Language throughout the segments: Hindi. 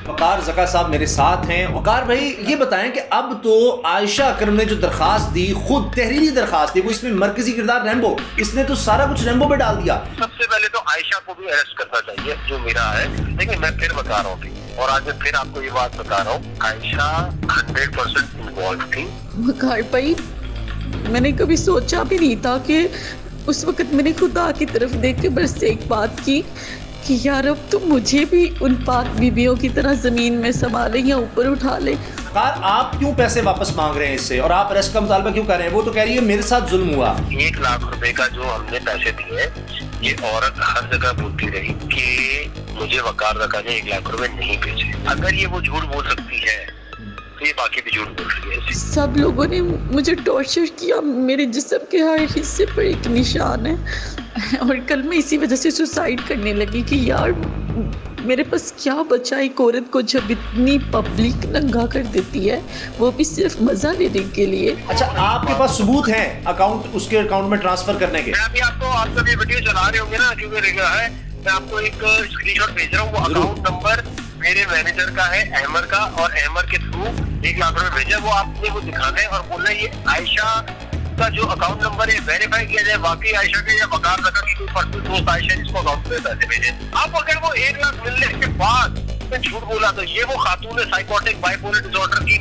वकार ज़का साहब मेरे साथ हैं। वकार भाई ये बताएं कि अब तो आयशा अकरम ने जो दरखास्त दी, खुद तहरीरी दरखास्त दी, वो इसमें मरकजी किरदार रैम्बो, इसने तो सारा कुछ रैम्बो पे डाल दिया। सबसे पहले तो आयशा को भी अरेस्ट करना चाहिए, जो मेरा है। लेकिन मैं फिर बता रहा हूँ और आज मैं फिर आपको ये बात बता रहा हूँ, आयशा 100% इन्वॉल्व थी। वकार भाई मैंने कभी सोचा भी नहीं था कि उस वक्त मैंने खुदा की तरफ देख के बस एक बात की कि यार अब तो मुझे भी उन पाक बीबियों की तरह ज़मीन में संभाले या ऊपर उठा ले। वकार आप क्यों पैसे वापस मांग रहे हैं इससे, और आप अरेस्ट का मुतालबा क्यों कर रहे हैं? वो तो कह रही है मेरे साथ जुल्म हुआ। 1 लाख रुपए का जो हमने पैसे दिए, ये औरत हर जगह बोलती रही कि मुझे वकार ज़का ने 1 लाख रुपए नहीं भेजे। अगर ये वो झूठ बोल सकती है तो ये बाकी भी झूठ बोल रही है। सब लोगों ने मुझे टॉर्चर किया, मेरे जिस्म के हर हिस्से पर एक निशान है और कल मैं इसी वजह से सुसाइड करने लगी कि यार मेरे पास क्या बचा एक औरत को जब इतनी पब्लिक नंगा कर देती है, वो भी सिर्फ मजा लेने के लिए। अच्छा, आपके पास सबूत है अकाउंट, उसके अकाउंट में ट्रांसफर करने के? मैं अभी आप सब ये वीडियो चला रहे होंगे ना, क्योंकि है मैं आपको एक स्क्रीनशॉट भेज रहा हूँ। वो अकाउंट नंबर मेरे मैनेजर का है, अहमर का, और अहमर के थ्रू 1 लाख रुपए भेजा। वो आपने वो दिखाना है और बोलना है ये आयशा का जो अकाउंट नंबर है वेरीफाई किया जाए, वाकई आयशा के या वकार ज़का की कोई पर्सनल दोस्त आयशा जिसको अकाउंट में पैसे भेजे। अब अगर वो 1 लाख मिलने के बाद मैं झूठ बोला तो ये वो खातून है साइकोटिक बाइपोलर डिसऑर्डर की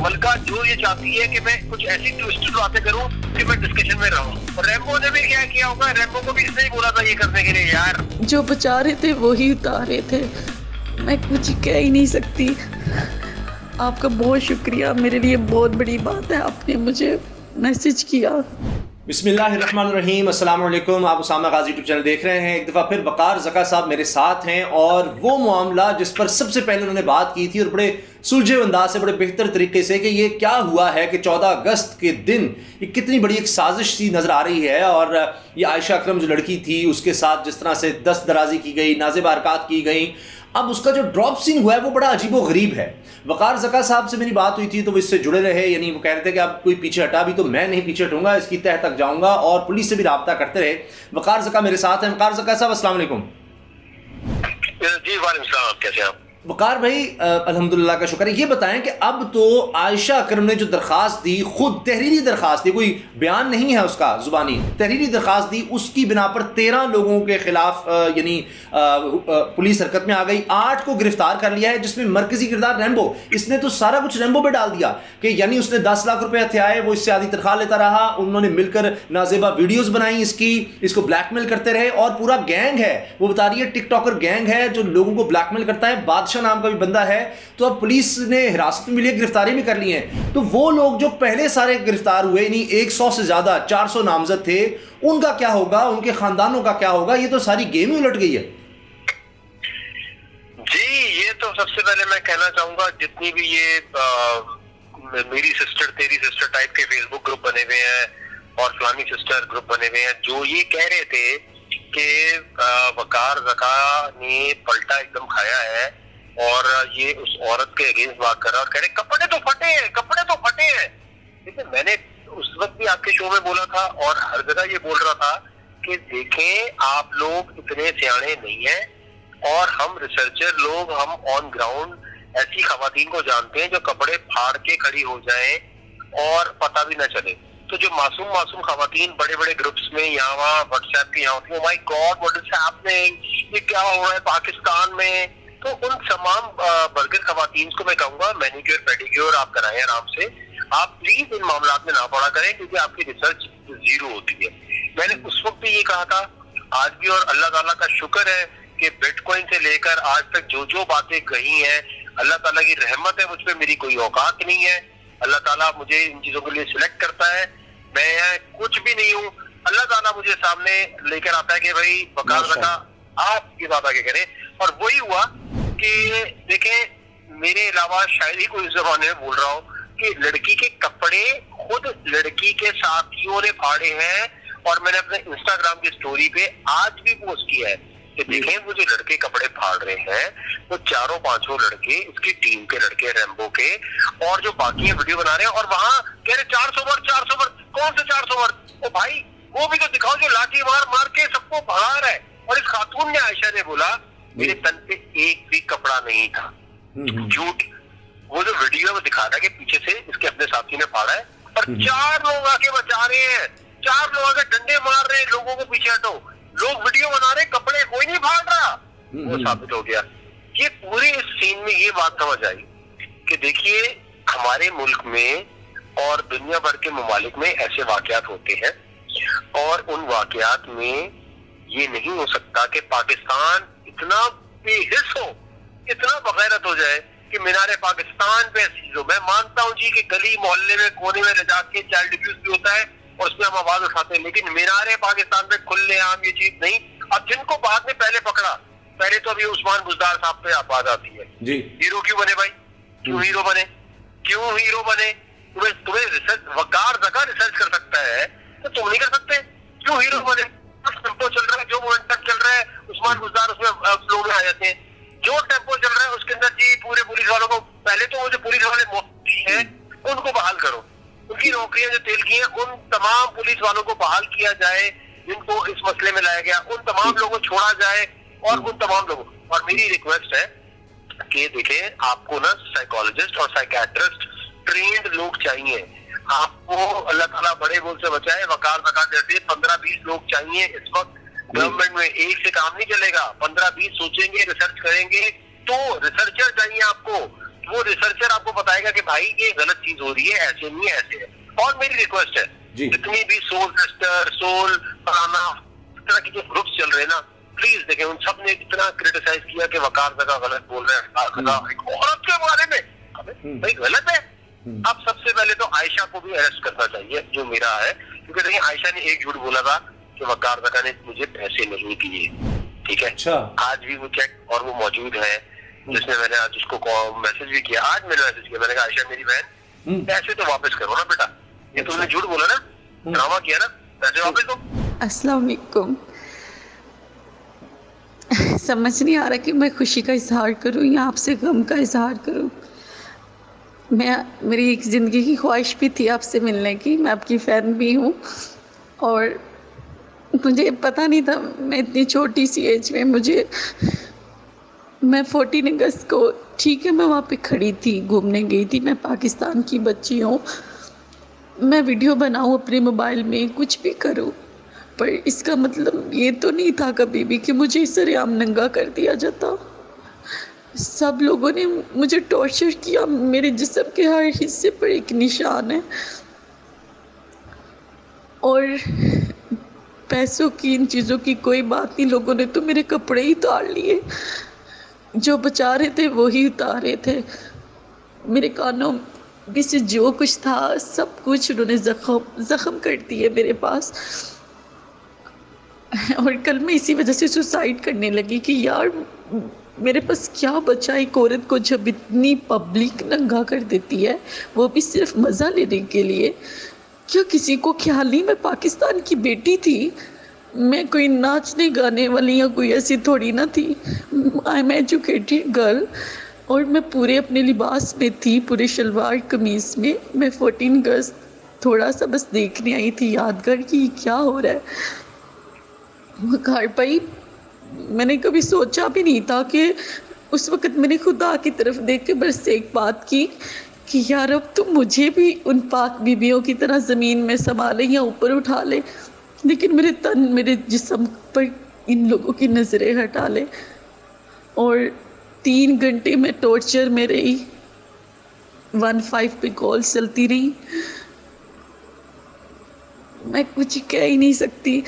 मलका, जो ये चाहती है कि मैं कुछ ऐसी ट्विस्टेड बातें करूं कि मैं डिस्कशन में रहूं। और रैम्बो ने भी क्या किया होगा, रैम्बो को भी इसने ही बोला था ये करने के लिए। यार जो बचा रहे थे वही उतारे थे, मैं कुछ कह ही नहीं सकती। आपका बहुत शुक्रिया, मेरे लिए बहुत बड़ी बात है, आपने मुझे मैसेज किया। बिस्मिल्लाहिर्रहमानिर्रहीम, अस्सलाम वालेकुम। आप उसामा गाजी यूट्यूब चैनल देख रहे हैं। एक दफ़ा फिर वकार ज़का साहब मेरे साथ हैं और वो मामला जिस पर सबसे पहले उन्होंने बात की थी और बड़े सुलझे अंदाज से, बड़े बेहतर तरीके से, कि ये क्या हुआ है कि 14 अगस्त के दिन ये कितनी बड़ी एक साजिश सी नज़र आ रही है। और ये आयशा अकरम जो लड़की थी उसके साथ जिस तरह से दस्त दराजी की गई, नाज़िब हरकत की गई, अब उसका जो ड्रॉप सीन हुआ है वो बड़ा अजीब व गरीब है। वकार ज़का साहब से मेरी बात हुई थी तो वो इससे जुड़े रहे, यानी वो कह रहे थे कि अब कोई पीछे हटा भी तो मैं नहीं पीछे हटूंगा, इसकी तह तक जाऊंगा, और पुलिस से भी रब्ता करते रहे। वकार ज़का मेरे साथ हैं। वकार ज़का साहब अस्सलाम वालेकुम। जी वालेकुम सलाम, आप कैसे हैं? वकार भाई अल्हम्दुलिल्लाह का शुक्र है। ये बताएं कि अब तो आयशा अकरम ने जो दरखास्त दी, खुद तहरीरी दरखास्त दी, कोई बयान नहीं है उसका जुबानी, तहरीरी दरखास्त दी, उसकी बिना पर 13 लोगों के खिलाफ यानी पुलिस हरकत में आ गई। 8 को गिरफ्तार कर लिया है, जिसमें मरकजी किरदार रैम्बो, इसने तो सारा कुछ रैम्बो पे डाल दिया कि यानी उसने 10 लाख रुपए हथियाए, वो इससे आधी तनख्वाह लेता रहा, उन्होंने मिलकर नाजेबा वीडियोस बनाई इसको ब्लैकमेल करते रहे, और पूरा गैंग है, वो बता रही है टिकटॉकर गैंग है जो लोगों को ब्लैकमेल करता है। बादशाह नाम का भी बंदा है। तो अब पुलिस ने हिरासत में लिए, गिरफ्तारी भी कर ली है। तो वो लोग जो पहले सारे गिरफ्तार हुए, नहीं 100 से ज्यादा 400 नामजद थे, उनका क्या होगा, उनके खानदानों का क्या होगा? ये तो सारी गेम ही उलट गई है जी। ये तो सबसे पहले मैं कहना चाहूंगा, जितनी भी ये मेरी सिस्टर तेरी सिस्टर टाइप के फेसबुक ग्रुप बने हुए हैं और फलानी सिस्टर ग्रुप बने हुए हैं, जो ये कह रहे थे कि वकार ज़का ने पलटा एकदम खाया है और ये उस औरत के अगेंस्ट बात कर रहा है और कह रहे कपड़े तो फटे हैं, कपड़े तो फटे हैं। देखिए, मैंने उस वक्त भी आपके शो में बोला था और हर जगह ये बोल रहा था कि देखें, आप लोग इतने सियाने नहीं हैं और हम रिसर्चर लोग, हम ऑन ग्राउंड ऐसी खवातीन को जानते हैं जो कपड़े फाड़ के खड़ी हो जाएं और पता भी न चले। तो जो मासूम खवातीन बड़े बड़े ग्रुप्स में यहाँ वहाँ व्हाट्सएप की यहाँ होती है, oh my God what is happening, ये क्या हो रहा है पाकिस्तान में, तो उन तमाम बर्गर खवातीन को मैं कहूंगा मैनिक्योर पेडिक्योर आप कराएं आराम से। आप प्लीज इन मामला में ना पड़ा करें क्योंकि आपकी रिसर्च जीरो होती है। मैंने उस वक्त भी ये कहा था, आज भी, और अल्लाह ताला का शुक्र है कि बिटकॉइन से लेकर आज तक जो जो बातें कही हैं, अल्लाह ताला की रहमत है, मुझ पर मेरी कोई औकात नहीं है। अल्लाह ताला मुझे इन चीजों के लिए सिलेक्ट करता है, मैं कुछ भी नहीं हूँ। अल्लाह ताला मुझे सामने लेकर आता है कि भाई वकार ज़का आप ये बात आगे करें, और वही हुआ कि देखें, मेरे अलावा शायद ही कोई इस जमाने में बोल रहा हूँ कि लड़की के कपड़े खुद लड़की के साथियों ने फाड़े हैं, और मैंने अपने इंस्टाग्राम की स्टोरी पे आज भी पोस्ट किया है कि देखें, वो जो लड़के कपड़े फाड़ रहे हैं वो 4-5 लड़के, इसकी टीम के लड़के रैम्बो के, और जो बाकी वीडियो बना रहे हैं, और वहां कह रहे 400 वर्ड, कौन से 400 वर्ड? ओ भाई, वो भी तो दिखाओ जो लाठी मार मार के सबको भगा रहा है। और इस खातून ने, आयशा ने बोला, मेरे तन पे एक भी कपड़ा नहीं था, झूठ। वो जो वीडियो में दिखा रहा है कि पीछे से इसके अपने साथी ने फाड़ा है और 4 लोग आके बचा रहे हैं, 4 लोग आके डंडे मार रहे हैं लोगों को, पीछे हटो, लोग वीडियो बना रहे, कपड़े कोई नहीं फाड़ रहा। वो साबित हो गया। ये पूरे इस सीन में ये बात समझ आई कि देखिए हमारे मुल्क में और दुनिया भर के ममालिक में ऐसे वाकयात होते हैं और उन वाकयात में ये नहीं हो सकता कि पाकिस्तान इतना बेहिस हो, इतना बगैरत हो जाए कि मीनारे पाकिस्तान पे ऐसी हो। मैं मानता हूँ जी कि गली मोहल्ले में कोने में ले जाके चाइल्ड अब्यूज भी होता है और उसमें हम आवाज उठाते हैं, लेकिन मीनारे पाकिस्तान पे खुलेआम ये चीज नहीं। अब जिनको बाद में पहले पकड़ा, पहले तो अभी उस्मान बुजदार साहब पे आवाज आती है जी, हीरो क्यों बने भाई, क्यों हीरो बने, क्यों हीरो बने? तुम्हें रिसर्च वकार जगह रिसर्च कर सकता है तो तुम नहीं कर सकते, क्यों हीरो बने? टेम्पो चल रहा है, जो मोमेंटम चल रहा है, उस्मान बुजदार उसमें फ्लो में आ जाते हैं। जो टेम्पो चल रहा है उसके अंदर जी पूरे पुलिस वालों को, पहले तो वो जो पुलिस वाले मोती हैं उनको बहाल करो, उनकी नौकरियां जो तेल की हैं उन तमाम पुलिस वालों को बहाल किया जाए जिनको इस मसले में लाया गया, उन तमाम लोगों को छोड़ा जाए और उन तमाम लोगों। और मेरी रिक्वेस्ट है कि देखें आपको ना साइकोलॉजिस्ट और साइकेट्रिस्ट ट्रेंड लोग चाहिए, आपको अल्लाह ताला बड़े बोल से बचाए, वकार वकार जैसे 15-20 लोग चाहिए इस वक्त गवर्नमेंट में। एक से काम नहीं चलेगा, 15-20 सोचेंगे, रिसर्च करेंगे, तो रिसर्चर चाहिए आपको। वो रिसर्चर आपको बताएगा कि भाई ये गलत चीज हो रही है, ऐसे नहीं है, ऐसे है। और मेरी रिक्वेस्ट है जितनी भी सोल सिस्टर, सोल फलाना इस तरह के जो ग्रुप्स चल रहे हैं ना, प्लीज देखें उन सब ने इतना क्रिटिसाइज किया कि वकार जगह गलत बोल रहे हैं एक औरत के बारे में, भाई गलत है। अब सबसे पहले तो आयशा को भी अरेस्ट करना चाहिए, जो मेरा है, क्योंकि देखिए आयशा ने एक झूठ बोला था कि वकार जगह ने मुझे पैसे नहीं दिए, ठीक है। अच्छा। आज भी वो चेक और वो मौजूद है, जिसने मैंने आज उसको मैसेज भी किया, आज मैंने मैसेज किया, मैंने कहा आयशा मेरी बहन पैसे तो वापस करो ना बेटा, ये तुमने झूठ बोला ना, ड्रामा किया ना, पैसे वापस दो। अस्सलाम वालेकुम। समझ नहीं आ रहा कि मैं खुशी का इजहार करूं या आपसे गम का इजहार करूं। मेरी एक ज़िंदगी की ख्वाहिश भी थी आपसे मिलने की, मैं आपकी फ़ैन भी हूँ और मुझे पता नहीं था, मैं इतनी छोटी सी एज में मैं 14 अगस्त को, ठीक है मैं वहाँ पे खड़ी थी, घूमने गई थी, मैं पाकिस्तान की बच्ची हूँ, मैं वीडियो बनाऊँ अपने मोबाइल में, कुछ भी करूँ, पर इसका मतलब ये तो नहीं था कभी भी कि मुझे सरेआम नंगा कर दिया जाता। सब लोगों ने मुझे टॉर्चर किया, मेरे जिस्म के हर हिस्से पर एक निशान है और पैसों की, इन चीज़ों की कोई बात नहीं, लोगों ने तो मेरे कपड़े ही उतार लिए, जो बचा रहे थे वो ही उतार रहे थे, मेरे कानों में से जो कुछ था सब कुछ उन्होंने ज़ख्म कर दिए मेरे पास। और कल मैं इसी वजह से सुसाइड करने लगी कि यार मेरे पास क्या बचा एक औरत को जब इतनी पब्लिक नंगा कर देती है, वो भी सिर्फ मज़ा लेने के लिए। क्या किसी को ख्याल नहीं मैं पाकिस्तान की बेटी थी, मैं कोई नाचने गाने वाली या कोई ऐसी थोड़ी ना थी। आई एम एजुकेटेड गर्ल और मैं पूरे अपने लिबास में थी, पूरे शलवार कमीज़ में। मैं 14 अगस्त थोड़ा सा बस देखने आई थी यादगार कि क्या हो रहा है घर पर। मैंने कभी सोचा भी नहीं था कि उस वक़्त मैंने खुदा की तरफ देख के बस एक बात की कि यार अब तो मुझे भी उन पाक बीबियों की तरह ज़मीन में संभाले या ऊपर उठा ले, लेकिन मेरे तन, मेरे जिस्म पर इन लोगों की नज़रें हटा ले। और 3 घंटे में टॉर्चर में रही, 15 पे कॉल चलती रही, मैं कुछ कह ही नहीं सकती।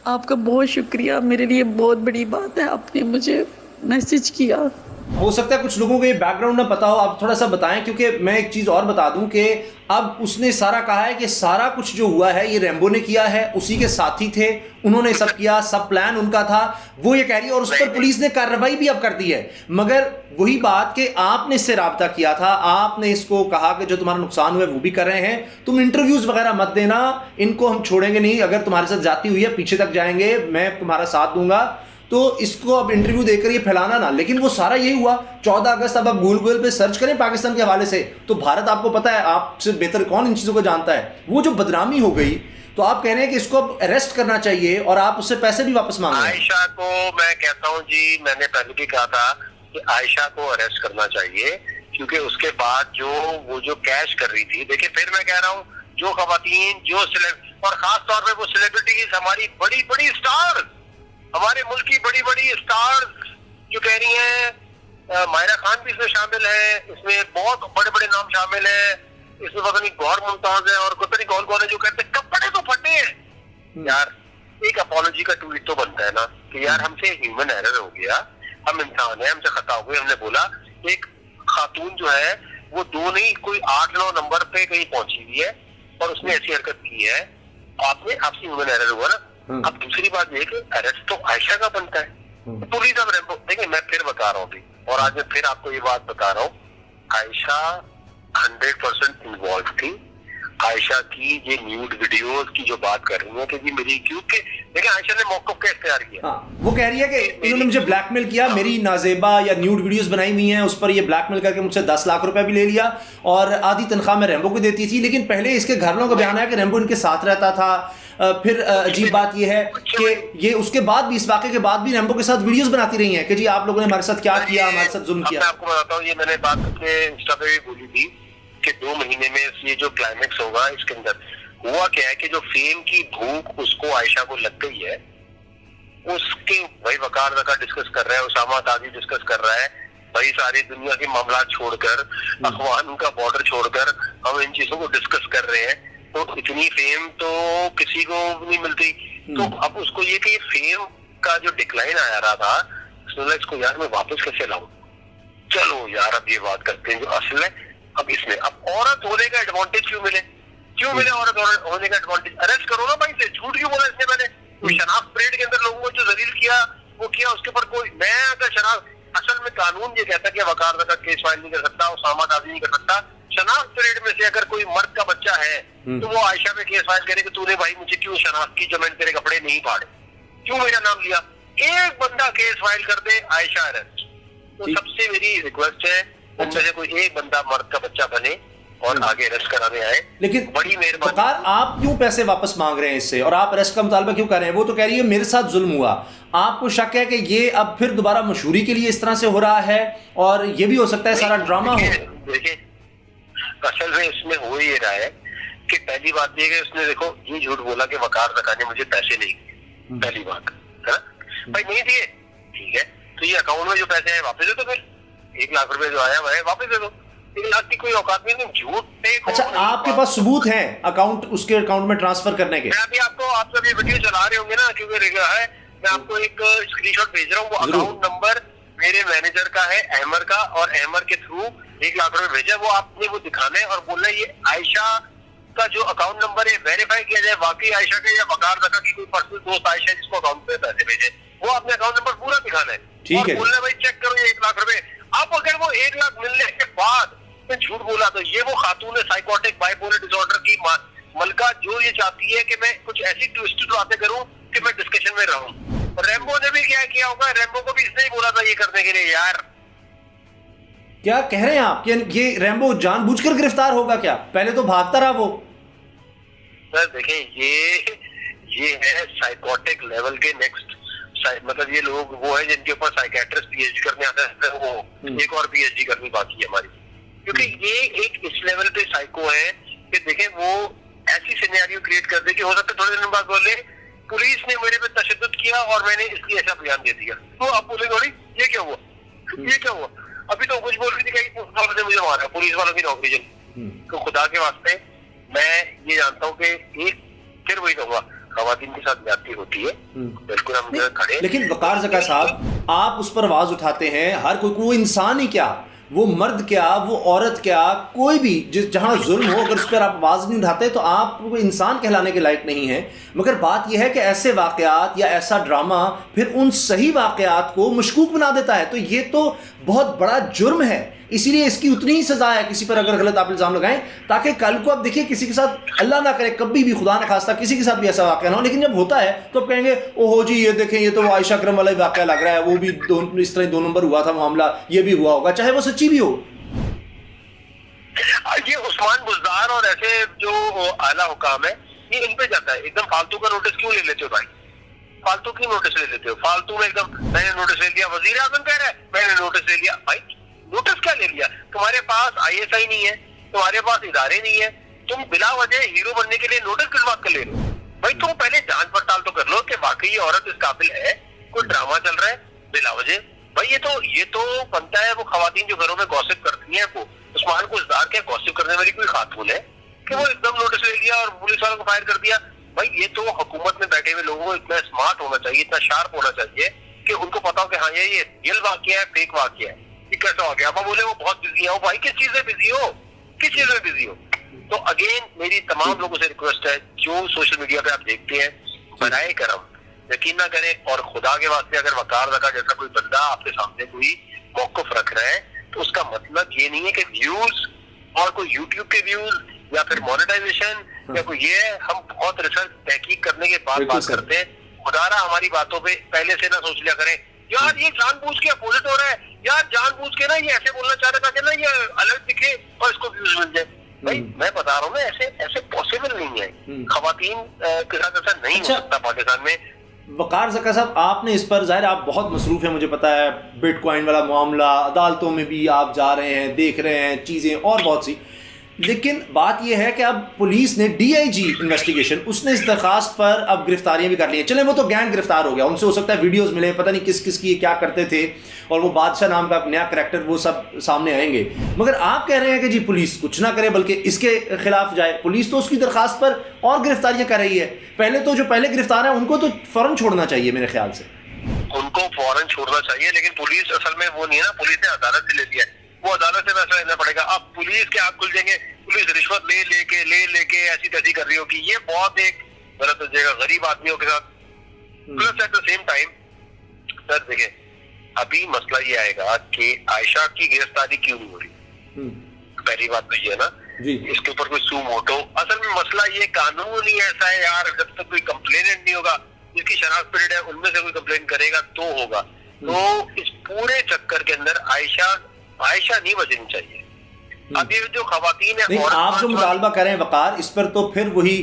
आपका बहुत शुक्रिया, मेरे लिए बहुत बड़ी बात है आपने मुझे मैसेज किया। हो सकता है कुछ लोगों को ये बैकग्राउंड ना पता हो, आप थोड़ा सा बताएं, क्योंकि मैं एक चीज़ और बता दूं कि अब उसने सारा कहा है कि सारा कुछ जो हुआ है ये रैम्बो ने किया है, उसी के साथी थे, उन्होंने सब किया, सब प्लान उनका था, वो ये कह रही है और उस पर पुलिस ने कार्रवाई भी अब कर दी है। मगर वही बात कि आपने इससे राब्ता किया था, आपने इसको कहा कि जो तुम्हारा नुकसान हुआ है वो भी कर रहे हैं, तुम इंटरव्यूज़ वगैरह मत देना, इनको हम छोड़ेंगे नहीं, अगर तुम्हारे साथ जाती हुई है पीछे तक जाएंगे, मैं तुम्हारा साथ दूंगा, तो इसको अब इंटरव्यू देकर ये फैलाना ना। लेकिन वो सारा यही हुआ 14 अगस्त। अब आप गूगल पे सर्च करें पाकिस्तान के हवाले से तो भारत आपको पता है, आपसे बेहतर कौन इन चीज़ों को जानता है। वो जो बदनामी हो गई, तो आप कह रहे हैं कि इसको अब अरेस्ट करना चाहिए और आप उससे पैसे भी वापस मांग रहे हैं। आयशा को मैं कहता हूँ जी, मैंने पहले भी कहा था कि आयशा को अरेस्ट करना चाहिए, क्योंकि उसके बाद जो कैश कर रही थी, देखिए फिर मैं कह रहा हूँ, जो खवातीन जो और खास तौर पे वो सेलिब्रिटीज, हमारी बड़ी बड़ी स्टार्स, हमारे मुल्क की बड़ी बड़ी स्टार्स जो कह रही हैं, मायरा खान भी इसमें शामिल है, इसमें बहुत बड़े बड़े नाम शामिल है, इसमें पता नहीं गौर मुमताज है और पता नहीं कौन कौन है, जो कहते हैं कपड़े तो फटे हैं। यार एक अपॉलॉजी का ट्वीट तो बनता है ना कि यार हमसे ह्यूमन एरर हो गया, हम इंसान है, हमसे खता हो गई, हमने बोला एक खातून जो है वो 2 नहीं कोई 8-9 नंबर पे कहीं पहुंची हुई है और उसने ऐसी हरकत की है, आपसे ह्यूमन एरर हुआ ना। अब दूसरी बात ये कि अरेस्ट तो आयशा का बनता है, पुलिस अब रेम्बो, देखिए मैं फिर बता रहा हूँ अभी, और आज मैं फिर आपको ये बात बता रहा हूँ, आयशा 100% इन्वॉल्व थी। आयशा की ये न्यूड वीडियोस की जो बात कर रही है कि जी मेरी, क्योंकि देखिए आयशा ने मौक़िफ़ का इख्तियार किया। वो कह रही है कि इन्होंने मुझे ब्लैकमेल किया, मेरी नाजेबा या न्यूड वीडियोस बनाई हुई हैं, उस पर ये ब्लैकमेल करके मुझसे 10 लाख रुपए भी ले लिया और आधी तनख्वाह मैं रेम्बो को देती थी। लेकिन पहले इसके घर वालों का बयान है कि रेम्बो इनके साथ रहता था। फिर अजीब बात यह है कि ये उसके बाद भी, इस वाक़े के बाद भी रेम्बो के साथ वीडियोस बनाती रही हैं कि जी आप लोगों ने हमारे साथ क्या किया, हमारे साथ जुल्म किया। मैं आपको बताता हूँ, ये मैंने बात अपने इंस्टा पे भी बोली थी कि 2 महीने में ये जो क्लाइमेक्स होगा, इसके अंदर हुआ क्या है कि जो फेम की भूख उसको आयशा को लग गई है, उसके भाई वकार दका डिस्कस कर रहा है, उसामा ताजी डिस्कस कर रहा है, भाई सारी दुनिया के मामला छोड़कर, अफवान का बॉर्डर छोड़कर हम इन चीजों को डिस्कस कर रहे हैं। तो इतनी फेम तो किसी को नहीं मिलती। तो अब उसको ये कि फेम का जो डिक्लाइन आया रहा था, उसने इसको यार मैं वापस कैसे लाऊं, चलो यार अब ये बात करते हैं जो असल है। अब इसमें अब औरत होने का एडवांटेज क्यों मिले औरत होने का एडवांटेज, अरेस्ट करो ना भाई से, झूठ क्यों बोला इसने, मैंने शनाख्त परेड के अंदर लोगों को जो जलील किया वो किया, उसके ऊपर कोई, मैं अगर शनाख्त, असल में कानून ये कहता है कि वकार का केस फाइल नहीं कर सकता, उसामा ताजी नहीं कर सकता। शनाख्त परेड में से अगर कोई मर्द का बच्चा है तो वो आयशा पे केस फाइल करे कि तूने भाई मुझे क्यों शनाख्त की, जो मैंने तेरे कपड़े नहीं फाड़े, क्यों मेरा नाम लिया। एक बंदा केस फाइल कर दे, आयशा अरेस्ट। तो सबसे मेरी रिक्वेस्ट है उनमें से कोई एक बंदा मर्द का बच्चा बने और आगे अरेस्ट कराने आए। लेकिन बड़ी मेहरबानी। वकार आप क्यों पैसे वापस मांग रहे हैं इससे, और आप अरेस्ट का मुतालबा क्यों कर रहे हैं? वो तो कह रही है मेरे साथ जुल्म हुआ, आपको शक है कि ये अब फिर दोबारा मशहूरी के लिए इस तरह से हो रहा है, और ये भी हो सकता है सारा ड्रामा हो। देखिए असल में इसमें हो ये रहा है कि पहली बात ये कि उसने देखो ये झूठ बोला कि वकार दका ने मुझे पैसे नहीं दिए, पहली बात है ना भाई, नहीं दिए ठीक है, तो ये अकाउंट में जो पैसे आए वापस दे दो, फिर 1 लाख रुपए जो आया हुआ है वापस दे दो। 1 लाख की कोई औकात नहीं, झूठ पे। अच्छा आपके पास सबूत है अकाउंट, उसके अकाउंट में ट्रांसफर करने के? मैं अभी आपको, आप जब ये वीडियो चला रहे होंगे ना, क्योंकि है, मैं आपको एक स्क्रीनशॉट भेज रहा हूँ, वो अकाउंट नंबर मेरे मैनेजर का है अहमर का, और अहमर के थ्रू 1 लाख रुपए भेजा, वो आपने वो दिखाना है और बोलना है ये आयशा का जो अकाउंट नंबर है वेरीफाई किया जाए वाकई आयशा के या वकार दका की कोई पर्सनल दोस्त आयशा जिसको अकाउंट पे पैसे भेजे, वो आपने अकाउंट नंबर पूरा दिखाना है। ठीक है, बोलना भाई चेक करो ये 1 लाख रुपए। अब अगर वो 1 लाख मिलने के बाद झूठ बोला तो ये वो खातून है साइकोटिक बाइपोलर डिसऑर्डर की मलका, जो ये चाहती है कि मैं कुछ ऐसी ट्विस्टेड बातें करूं कि मैं डिस्कशन में रहूं। रेम्बो ने भी क्या किया होगा, रेम्बो को भी इसने ही बोला था ये करने के लिए। यार क्या कह रहे हैं आप कि ये रेम्बो जानबूझकर गिरफ्तार होगा क्या? पहले तो भागता रहा वो। सर देखें ये है साइकोटिक लेवल के नेक्स्ट, मतलब ये लोग वो है जिनके ऊपर साइकेट्रिस्ट पीएचडी करने आता है, वो एक और पीएचडी करनी बाकी है हमारी, क्योंकि ये एक इस लेवल पे साइको है कि देखें वो ऐसी सिनेरियो क्रिएट कर दे कि हो सकता है थोड़े दिन बाद बोले पुलिस ने मेरे पे तशद्दुद किया और मैंने इसलिए ऐसा बयान दे दिया, तो आप बोले थोड़ी ये क्या हुआ, ये क्या हुआ। अभी तो कुछ बोल रही थी कि पुलिस वालों ने मुझे मारा, पुलिस वालों की नौकरी चली। तो खुदा के वास्ते मैं ये जानता हूँ कि एक फिर वही कहूँगा, खवातीन के साथ ज्यादती होती है, बिल्कुल हम खड़े। लेकिन वकार ज़का साहब आप उस पर आवाज उठाते हैं, हर कोई इंसान ही क्या, वो मर्द क्या, वो औरत क्या, कोई भी जहाँ जुल्म हो अगर उस पर आप आवाज़ नहीं उठाते तो आप वो इंसान कहलाने के लायक नहीं है। मगर बात यह है कि ऐसे वाक़यात या ऐसा ड्रामा फिर उन सही वाक़यात को मशकूक बना देता है, तो ये तो बहुत बड़ा जुर्म है। इसीलिए इसकी उतनी ही सज़ा है किसी पर अगर गलत आप इल्ज़ाम लगाएं, ताकि कल को आप देखिए किसी के साथ, अल्लाह ना करे कभी भी, खुदा न खास्ता किसी के साथ भी ऐसा वाक़या ना हो, लेकिन जब होता है तो आप कहेंगे ओहो जी ये देखें ये तो आयशा करम वाला वाक़या लग रहा है, वो भी इस तरह 2 नंबर हुआ था मामला, ये भी हुआ होगा, चाहे वो सच्ची भी हो। ये उस्मान बुज़दार और ऐसे जो आला हुकाम है ये इन पे जाता है, एकदम फालतू का नोटिस क्यों ले लेते हो भाई, फालतू की नोटिस ले लेते हो, फालतू में एकदम मैंने नोटिस ले लिया, वजीर आजम कह रहा है मैंने नोटिस ले लिया। भाई नोटिस क्या ले लिया? तुम्हारे पास ISI नहीं है, तुम्हारे पास इदारे नहीं है, तुम बिला वजह हीरो बनने के लिए नोटिस किस बात का ले रहे हो? भाई तुम पहले जांच पड़ताल तो कर लो कि वाकई ये औरत इस काबिल है, कोई ड्रामा चल रहा है बिला वजह। भाई ये तो बनता है वो खवातीन जो घरों में गॉसिप करती हैं, वो उस्मान को इज़्ज़ार के गॉसिप करने वाली कोई खातून है कि वो एकदम नोटिस ले लिया और पुलिस वालों को फायर कर दिया। भाई ये तो हुकूमत में बैठे हुए लोगों को इतना स्मार्ट होना चाहिए, इतना शार्प होना चाहिए कि उनको पता हो कि हाँ ये रियल वाकया है, फेक वाकया है, ये कैसा हो गया। अब बोले वो बहुत बिजी है, भाई किस चीज में बिजी हो, किस चीज में बिजी हो? तो अगेन मेरी तमाम लोगों से रिक्वेस्ट है जो सोशल मीडिया पे आप देखते हैं, बनाए करम यकीन ना करें, और खुदा के वास्ते अगर वकार रखा जैसा कोई बंदा आपके सामने कोई मौकफ रख रहा है तो उसका मतलब ये नहीं है कि व्यूज और कोई यूट्यूब के व्यूज या फिर मोनेटाइजेशन या कोई ये है। हम बहुत रिसर्च तहकीक करने के बाद बात करते हैं। खुदारा हमारी बातों पे पहले से ना सोच लिया करें यार ये जानबूझ के अपोजिट हो रहा है, यार जानबूझ के ना ये ऐसे बोलना चाह रहा था कि ना ये अलग दिखे और इसको व्यूज मिल जाए। भाई मैं बता रहा हूँ ना ऐसे पॉसिबल नहीं है, खवातीन के साथ ऐसा नहीं हो सकता पाकिस्तान में। वकार ज़का साहब, आपने इस पर ज़ाहिर आप बहुत मसरूफ़ हैं, मुझे पता है, बिटकॉइन वाला मामला, अदालतों में भी आप जा रहे हैं, देख रहे हैं चीज़ें और बहुत सी, लेकिन बात यह है कि अब पुलिस ने DIG इन्वेस्टिगेशन उसने इस दरखास्त पर अब गिरफ्तारियां भी कर ली हैं। चलें वो तो गैंग गिरफ्तार हो गया, उनसे हो सकता है वीडियोस मिले, पता नहीं किस किस की क्या करते थे, और वो बादशाह नाम का नया करैक्टर वो सब सामने आएंगे। मगर आप कह रहे हैं कि जी पुलिस कुछ ना करे बल्कि इसके खिलाफ जाए। पुलिस तो उसकी दरखास्त पर और गिरफ्तारियां कर रही है। पहले तो जो पहले गिरफ्तार है उनको तो फौरन छोड़ना चाहिए मेरे ख्याल से। उनको फौरन छोड़ना चाहिए, लेकिन पुलिस असल में वो नहीं है ना, पुलिस ने अदालत से ले लिया है, वो अदालत से फैसला लेना पड़ेगा। अब पुलिस के आग खुल जाएंगे, पुलिस रिश्वत ले लेके ऐसी तैसी कर रही होगी, ये बहुत एक गलत हो जाएगा गरीब आदमियों के साथ। Plus at the same time sir देखिए अभी मसला ये आएगा कि आयशा की गिरफ्तारी क्यों नहीं हो रही। पहली बात तो ये है ना जी, इसके ऊपर कोई सू मोटो, असल में मसला ये कानून ही ऐसा है यार, जब तक कोई कंप्लेनेंट नहीं होगा, जिसकी शनाख्त पीरियड है उनमें से कोई कंप्लेन करेगा तो होगा। तो इस पूरे चक्कर के अंदर आयशा नहीं बचनी चाहिए। अब ये जो खवातीन है, आप जो मुतालबा करें वकार, इस पर तो फिर वही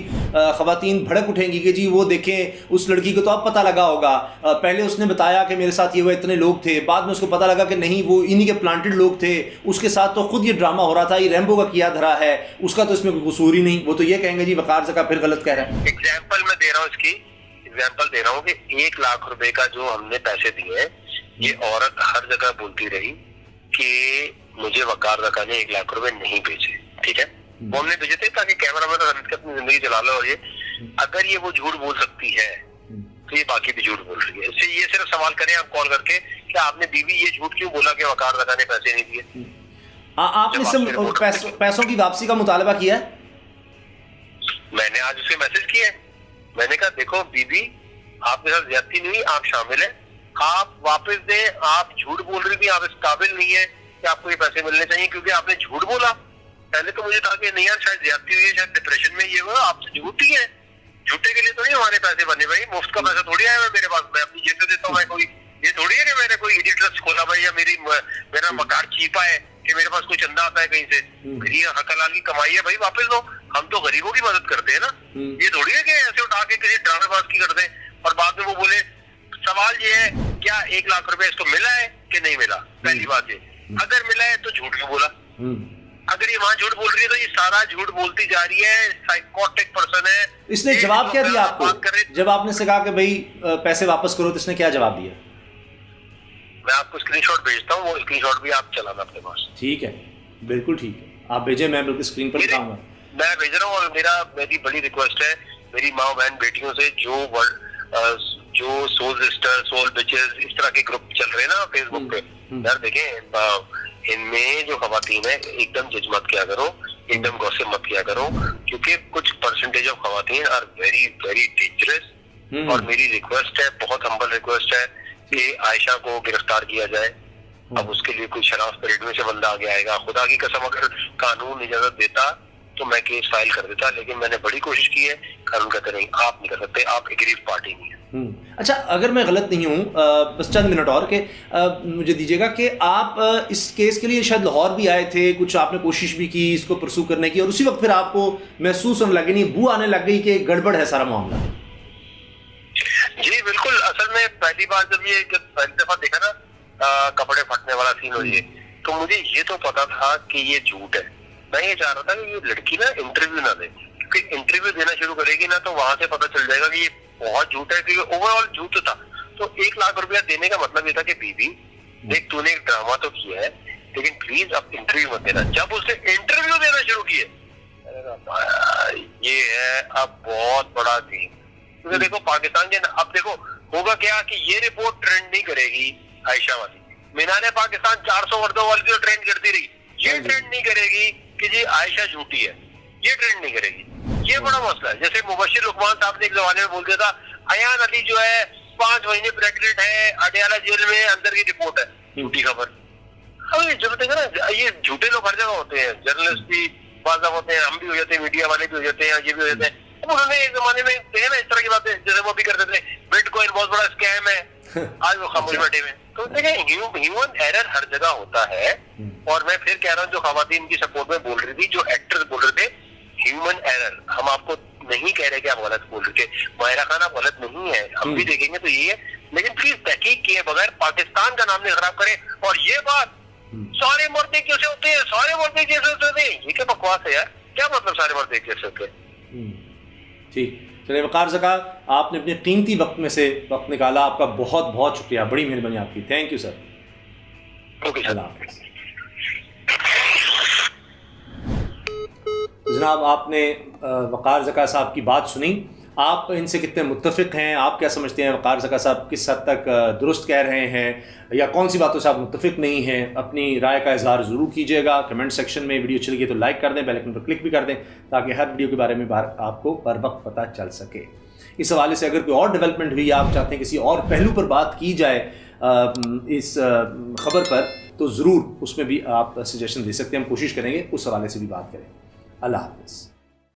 खवातीन भड़क उठेंगी कि जी वो देखें उस लड़की को तो अब पता लगा होगा, पहले उसने बताया कि मेरे साथ ये वो इतने लोग थे, बाद में उसको पता लगा कि नहीं वो इन्हीं के प्लांटेड लोग थे, उसके साथ तो खुद ये ड्रामा हो रहा था, ये रैम्बो का किया धरा है, उसका तो इसमें कोई कसूर ही नहीं। वो तो ये कहेंगे जी वकार ज़का फिर गलत कह रहा है। एग्जाम्पल मैं दे रहा हूँ, इसकी एग्जाम्पल दे रहा हूँ कि 1 लाख रुपए का जो हमने पैसे दिए हैं, ये औरत हर जगह बोलती रही कि मुझे वकार ज़का ने 1 लाख रुपए नहीं भेजे, ठीक है, वो हमने भेजे थे ताकि कैमरा में अपनी जिंदगी चला लो। और ये अगर ये वो झूठ बोल सकती है तो ये बाकी भी झूठ बोल रही है। इससे ये सिर्फ सवाल करें आप कॉल करके कि आपने बीवी ये झूठ क्यों बोला कि वकार ज़का ने पैसे नहीं दिए। आपने पैसों की वापसी का मुतालबा किया है? मैंने आज उसे मैसेज किया है, मैंने कहा देखो बीबी आपके साथ ज्यादती नहीं हुई, आप शामिल है, आप वापस दें, आप झूठ बोल रही थी, आप इस काबिल नहीं है कि आपको ये पैसे मिलने चाहिए क्योंकि आपने झूठ बोला। पहले तो मुझे था कि नहीं यार शायद ज्यादती हुई है, शायद डिप्रेशन में ये हुआ, आप तो झूठी है, झूठे के लिए तो नहीं हमारे पैसे बने भाई, मुफ्त का पैसा थोड़ी आया मेरे पास, मैं अपनी जेब से देता हूँ। मैं कोई ये थोड़ी है कि मैंने कोई इडी ट्रस्ट खोला भाई या मेरा मकान चीपा है कि मेरे पास कोई चंदा आता है कहीं से, ये हक हलाल की कमाई है भाई, वापस दो। हम तो गरीबों की मदद करते हैं ना, ये थोड़ी है कि ऐसे उठा के किसी ड्रामेबाज की कर दें और बाद में वो बोले। सवाल ये है क्या 1 लाख रुपए इसको मिला है कि नहीं मिला? पहली बात ये, अगर मिला है तो झूठ क्यों बोला? अगर ये वहां झूठ बोल रही है तो ये सारा झूठ बोलती जा रही है, साइकोटिक पर्सन है। इसने जवाब क्या दिया आपको जब आपने से कहा कि भाई पैसे वापस करो, तो इसने क्या जवाब दिया? मैं आपको स्क्रीनशॉट भेजता हूँ, वो स्क्रीनशॉट भी आप चलाना अपने पास। ठीक है, बिल्कुल ठीक है, आप भेजें, मैं बिल्कुल स्क्रीन पर दिखाऊंगा। मैं भेज रहा हूँ और मेरी बड़ी रिक्वेस्ट है मेरी माँ बहन बेटियों से, जो सोल सिस्टर, सोल बिचेस, इस तरह के ग्रुप चल रहे हैं ना फेसबुक पे, यार देखें इनमें जो खवातीन है एकदम जज मत किया करो, एकदम गॉसिप मत किया करो, क्योंकि कुछ परसेंटेज ऑफ खवातीन आर वेरी वेरी डेंजरस। और मेरी रिक्वेस्ट है, बहुत हम्बल रिक्वेस्ट है कि आयशा को गिरफ्तार किया जाए। अब उसके लिए कोई शराफ पीरियड में से बंदा आगे आएगा, खुदा की कसम अगर कानून इजाजत देता तो मैं केस फाइल कर देता, लेकिन मैंने बड़ी कोशिश की है, कानून कहते नहीं, आप नहीं कर सकते, आप एक गरीब पार्टी नहीं है। अच्छा, अगर मैं गलत नहीं हूँ, बस चंद मिनट और के मुझे दीजिएगा कि आप इस केस के लिए शायद लाहौर भी आए थे, कुछ आपने कोशिश भी की इसको परसू करने की, और उसी वक्त फिर आपको महसूस होने लगे, नहीं बू आने लग गई कि गड़बड़ है सारा मामला? जी बिल्कुल, असल में पहली बार जब पहली दफा देखा ना कपड़े फटने वाला सीन हो ये, तो मुझे ये तो पता था कि ये झूठ है। मैं ये चाह रहा था कि ये लड़की ना इंटरव्यू ना दे, क्योंकि इंटरव्यू देना शुरू करेगी ना तो वहां से पता चल जाएगा कि ये बहुत झूठ है, क्योंकि ओवरऑल झूठ था। तो 1 लाख रुपया देने का मतलब ये था कि बीबी देख, तूने एक ड्रामा तो किया है, लेकिन प्लीज अब इंटरव्यू मत देना। जब उसने इंटरव्यू देना शुरू किए, ये है अब बहुत बड़ा सीन। क्योंकि देखो पाकिस्तान के, अब देखो होगा क्या कि ये रिपोर्ट ट्रेंड नहीं करेगी आयशा वाली, मीनारे पाकिस्तान 400 मर्दों वाली जो ट्रेंड करती रही, ये ट्रेंड नहीं करेगी कि जी आयशा झूठी है, ये ट्रेंड नहीं करेगी। ये बड़ा मसला है। जैसे मुबशिर लुकमान साहब ने एक जमाने में बोल दिया था अयान अली जो है 5 महीने प्रेग्नेंट है, अडयाला जेल में, अंदर की रिपोर्ट है, झूठी खबर। अब जो देखा ना, ये झूठे लोग हर जगह होते हैं, जर्नलिस्ट भी बाज़ होते हैं, हम भी हो जाते हैं, मीडिया वाले भी हो जाते हैं, ये भी हो जाते हैं। अब उन्होंने एक जमाने में देखे ना इस तरह की बातें, जैसे वो भी करते थे बिटकॉइन बहुत बड़ा स्कैम है, आज वो खामोश बैठे हुए। तो देखें ह्यूमन एरर हर जगह होता है। और मैं फिर कह रहा हूँ, जो खवातीन की सपोर्ट में बोल रही थी, जो एक्टर्स बोल रहे थे ह्यूमन एरर, हम आपको नहीं कह रहे कि आप गलत बोल रहे थे, माहिरा खान आप गलत नहीं है, हम भी देखेंगे तो ये है, लेकिन प्लीज तहकीक किए बगैर पाकिस्तान का नाम नहीं खराब करें। और ये बात सारे मर्द कैसे होते हैं, सारे मर्द कैसे होते हैं, ये क्या बकवास है यार, क्या मतलब सारे मर्द कैसे होते हैं। ठीक, चलिए वकार ज़का, आपने अपने कीमती वक्त में से वक्त निकाला, आपका बहुत बहुत शुक्रिया, बड़ी मेहरबानी आपकी, thank you sir. Okay sir. जनाब आपने वकार ज़का साहब की बात सुनी, आप इनसे कितने मुत्तफ़िक़ हैं, आप क्या समझते हैं वकार ज़का साहब किस हद तक दुरुस्त कह रहे हैं या कौन सी बातों से आप मुत्तफ़िक़ नहीं हैं, अपनी राय का इज़हार ज़रूर कीजिएगा कमेंट सेक्शन में। वीडियो अच्छी लगी तो लाइक कर दें, बेल आइकन पर क्लिक भी कर दें, ताकि हर वीडियो के बारे में आपको बर वक्त पता चल सके। इस हवाले से अगर कोई और डेवलपमेंट हुई, आप चाहते हैं किसी और पहलू पर बात की जाए इस खबर पर, तो ज़रूर उसमें भी आप सजेशन दे सकते हैं, हम कोशिश करेंगे उस हवाले से भी बात करें। अल्लाह हाफ़िज़।